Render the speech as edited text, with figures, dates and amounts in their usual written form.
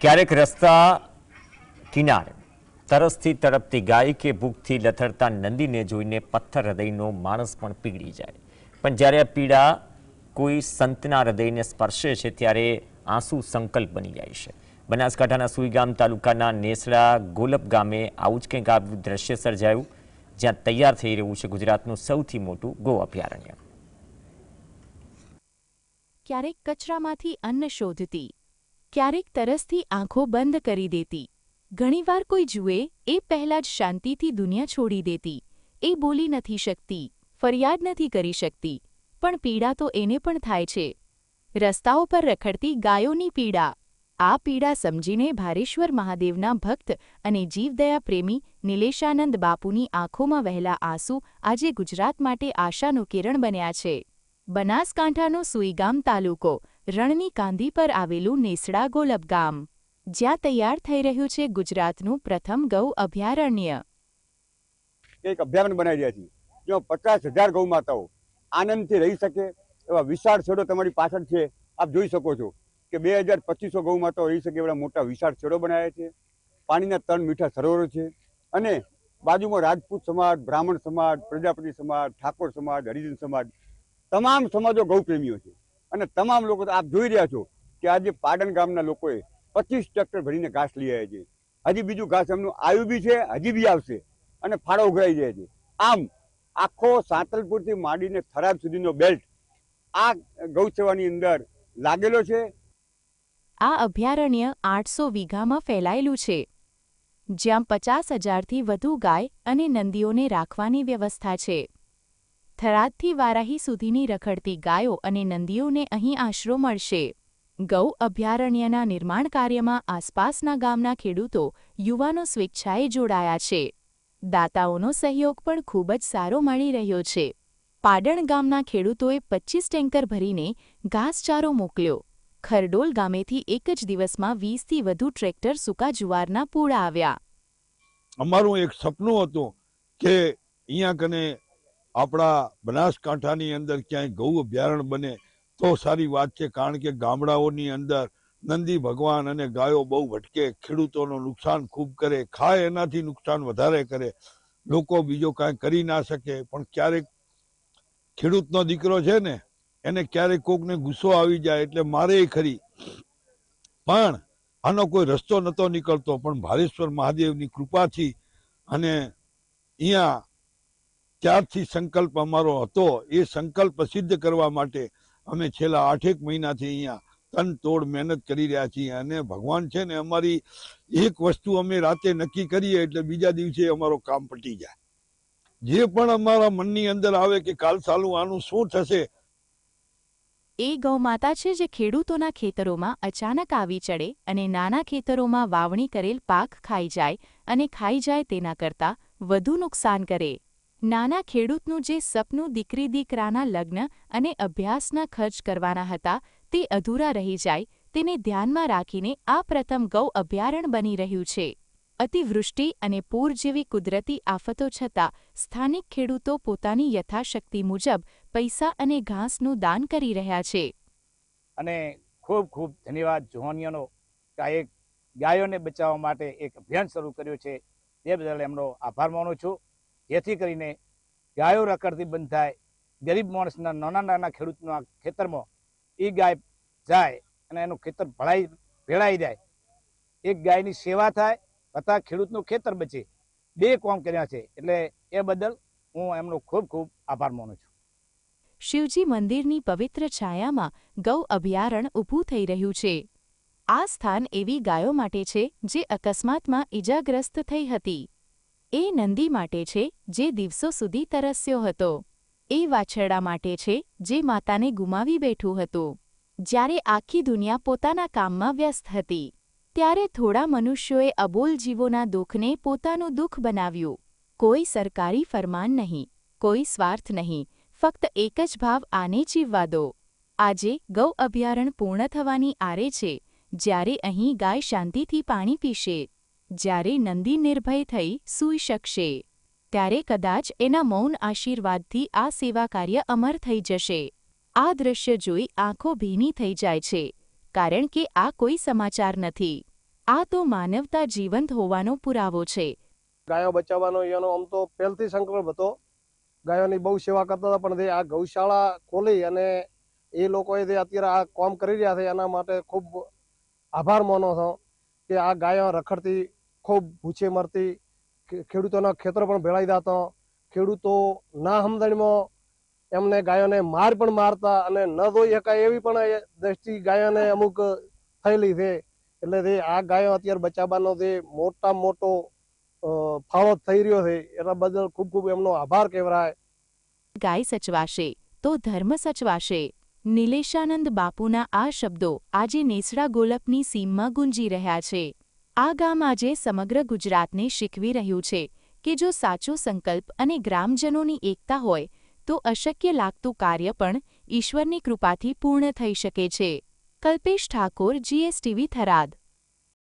ક્યારેક રસ્તા કિનારે તરસથી તડપતી ગાય કે ભૂખથી લથડતા નંદીને જોઈને પથ્થર હૃદયનો માણસ પણ પીગળી જાય, પણ જ્યારે આ પીડા કોઈ સંતના હૃદયને સ્પર્શે છે ત્યારે આંસુ સંકલ્પ બની જાય છે। બનાસકાંઠાના સુઈગામ તાલુકાના નેસડા ગોલપ ગામે આવું જ કંઈક આવ્યું દ્રશ્ય સર્જાયું, જ્યાં તૈયાર થઈ રહ્યું છે ગુજરાતનું સૌથી મોટું ગૌ અભયારણ્ય। ક્યારેક કચરામાંથી અન્ન શોધતી, ક્યારેક તરસથી આંખો બંધ કરી દેતી, ઘણીવાર કોઈ જુએ એ પહેલાં જ શાંતિથી દુનિયા છોડી દેતી। એ બોલી નથી શકતી, ફરિયાદ નથી કરી શકતી, પણ પીડા તો એને પણ થાય છે। રસ્તાઓ પર રખડતી ગાયોની પીડા। આ પીડા સમજીને ભારેશ્વર મહાદેવના ભક્ત અને જીવદયા પ્રેમી નિલેશાનંદ બાપુની આંખોમાં વહેલા આંસુ આજે ગુજરાત માટે આશાનું કિરણ બન્યા છે। બનાસકાંઠાનો સુઈગામ તાલુકો, રણની કાંધી પર આવેલું નેસડા ગોલપ ગામ, જ્યાં તૈયાર થઈ રહ્યું છે ગુજરાતનું પ્રથમ ગૌ અભયારણ્ય। એક અભયારણ્ય બનાવી રહ્યા છીએ, જેમાં 50,000 ગૌ માતાઓ આનંદથી રહી શકે એવા વિશાળ છેડો તમારી પાછળ છે, આપ જોઈ શકો છો કે 2250 ગૌ માતાઓ રહી શકે એવા મોટા વિશાળ છેડો બનાવ્યા છે। પાણીના 3 મીઠા સરોવરો છે અને બાજુમાં રાજપૂત સમાજ, બ્રાહ્મણ સમાજ, પ્રજાપતિ સમાજ, ઠાકોર સમાજ, હરિજન સમાજ, તમામ સમાજો ગૌ પ્રેમીઓ છે અને તમામ લોકો આપ જોઈ રહ્યા છો કે આજે પાડન ગામના લોકોએ 25 ટ્રેક્ટર ભરીને ઘાસ લઈ આવ્યા છે। હજી બીજું ઘાસ એમનું આવ્યું બી છે, હજી બી આવશે અને ફાળો ઉઘરાઈ જાય છે। આમ આખો સાંતલપુરથી માંડીને થરાદ સુધીનો બેલ્ટ આ ગૌસેવાની અંદર લાગેલો છે। આ અભયારણ્ય 800 વીઘામાં ફેલાયેલું છે, જ્યાં 50,000થી વધુ ગાય અને નંદીઓને રાખવાની વ્યવસ્થા છે। થરાદથી વારાહી સુધીની રખડતી ગાયો અને નંદીઓને અહીં આશરો મળશે। ગૌ અભયારણ્યના નિર્માણ કાર્યમાં આસપાસના ગામના ખેડૂતો, યુવાનો સ્વેચ્છાએ જોડાયા છે। દાતાઓનો સહયોગ પણ ખૂબ જ સારો મળી રહ્યો છે। પાડણ ગામના ખેડૂતોએ 25 ટેન્કર ભરીને ઘાસચારો મોકલ્યો। ખરડોલ ગામેથી એક જ દિવસમાં 20થી વધુ ટ્રેક્ટર સૂકા જુવારના પૂળા આવ્યા। અમારું એક સપનું હતું કે અહીંયા કને આપણા બનાસકાંઠાની અંદર ક્યાંય ગૌ અભયારણ્ય બને તો સારી વાત છે, કારણ કે ગામડાઓની અંદર નંદી ભગવાન અને ગાયો બહુ ભટકે, ખેડૂતોનું નુકસાન ખૂબ કરે, ખાય એનાથી નુકસાન વધારે કરે, લોકો બીજો કાંઈ કરી ના શકે। પણ ક્યારેક ખેડૂતનો દીકરો છે ને એને ક્યારેક કોકને ગુસ્સો આવી જાય એટલે મારે ખરી, પણ આનો કોઈ રસ્તો નહોતો નીકળતો। પણ ભારેશ્વર મહાદેવની કૃપાથી અને અહીંયા ત્યારથી સંકલ્પ અમારો હતો, એ સંકલ્પ સિદ્ધ કરવા માટે અમે છેલ્લા 8 મહિનાથી અહીંયા તન તોડ મહેનત કરી રહ્યા છીએ। અને ભગવાન છે ને અમારી એક વસ્તુ અમે રાતે નક્કી કરીએ એટલે બીજા દિવસે અમારો કામ પટી જાય। જે પણ અમારા મનની અંદર આવે કે કાલ સાલું આનું શું થશે। એ ગૌમાતા છે જે ખેડૂતોના ખેતરોમાં અચાનક આવી ચડે અને નાના ખેતરોમાં વાવણી કરેલ પાક ખાઈ જાય, અને ખાઈ જાય તેના કરતાં વધુ નુકસાન કરે। નાના ખેડૂતનું જે સપનું દીકરી દીકરાના લગ્ન અને અભ્યાસના ખર્ચ કરવાના હતા તે અધૂરા રહી જાય, તેને ધ્યાનમાં રાખીને આ પ્રથમ ગૌ અભયારણ્ય બની રહ્યું છે। અતિવૃષ્ટિ અને પૂર જેવી કુદરતી આફતો છતાં સ્થાનિક ખેડૂતો પોતાની યથાશક્તિ મુજબ પૈસા અને ઘાસનું દાન કરી રહ્યા છે। અને ખૂબ ખૂબ ધન્યવાદ જોહનિયાનો કે આ એક ગાયોને બચાવવા માટે એક અભિયાન શરૂ કર્યું છે, તે બદલ એમનો આભાર માનું છું। જેથી કરીને ગાયો રખડતી બંધ થાય, ગરીબ માણસના નાના નાના ખેડૂતના ખેતરમાં એ ગાય જાય અને એનું ખેતર ભેળાઈ જાય, એક ગાયની સેવા થાય તથા ખેડૂતનું ખેતર બચે, બે કામ કર્યા છે, એટલે એ બદલ હું એમનો ખૂબ ખૂબ આભાર માનું છું। શિવજી મંદિરની પવિત્ર છાયામાં ગૌ અભયારણ્ય ઊભું થઈ રહ્યું છે। આ સ્થાન એવી ગાયો માટે છે જે અકસ્માતમાં ઈજાગ્રસ્ત થઈ હતી, એ નંદી માટે છે જે દિવસો સુધી તરસ્યો હતો, એ વાછરડા માટે છે જે માતાને ગુમાવી બેઠું હતું। જ્યારે આખી દુનિયા પોતાના કામમાં વ્યસ્ત હતી, ત્યારે થોડા મનુષ્યોએ અબોલ જીવોના દુઃખને પોતાનું દુઃખ બનાવ્યું। કોઈ સરકારી ફરમાન નહીં, કોઈ સ્વાર્થ નહીં, ફક્ત એક જ ભાવ, આને જીવવા દો। આજે ગૌ અભયારણ્ય પૂર્ણ થવાની આરે છે, જ્યારે અહીં ગાય શાંતિથી પાણી પીશે, જ્યારે નંદી નિર્ભય થઈ સૂઈ શકશે, ત્યારે કદાચ એના મૌન આશીર્વાદથી આ સેવા કાર્ય અમર થઈ જશે। આ દ્રશ્ય જોઈ આંખો ભીની થઈ જાય છે, કારણ કે આ કોઈ સમાચાર નથી, આ તો માનવતા જીવંત હોવાનો પુરાવો છે. ગાયો બચાવવાનો એનો આમ તો પહેલથી સંકલ્પ હતો. ગાયોની બહુ સેવા કરતા હતા, પણ આ ગૌશાળા ખોલી અને એ લોકોએ જે અત્યારે આ કામ કરી રહ્યા છે એના માટે ખૂબ આભાર માનો છો કે આ ગાયો રખડતી ખૂબ ભૂખે મરતી, ખેડૂતોના ખેતરો પણ ભેળાઈ જતા, ખેડૂતો ના સમજણમાં એમને ગાયોને માર પણ મારતા અને ન જોઈ શકાય એવી પણ દ્રષ્ટિ ગાયોને અમુક થયેલી છે. એટલે જે આ ગાયો અત્યારે બચાવવાનો જે મોટામાં મોટો ફાળો થઈ રહ્યો છે એના બદલ ખૂબ ખૂબ એમનો આભાર કહેવાય. ગાય સચવાશે તો ધર્મ સચવાશે. નિલેશાનંદ બાપુના આ શબ્દો આજે નેસડા ગોલપની સીમમાં ગુંજી રહ્યા છે. આ ગામ આજે સમગ્ર ગુજરાતને શીખવી રહ્યું છે કે જો સાચો સંકલ્પ અને ગ્રામજનોની એકતા હોય તો અશક્ય લાગતું કાર્ય પણ ઈશ્વરની કૃપાથી પૂર્ણ થઈ શકે છે. કલ્પેશ ઠાકોર, GSTV, થરાદ.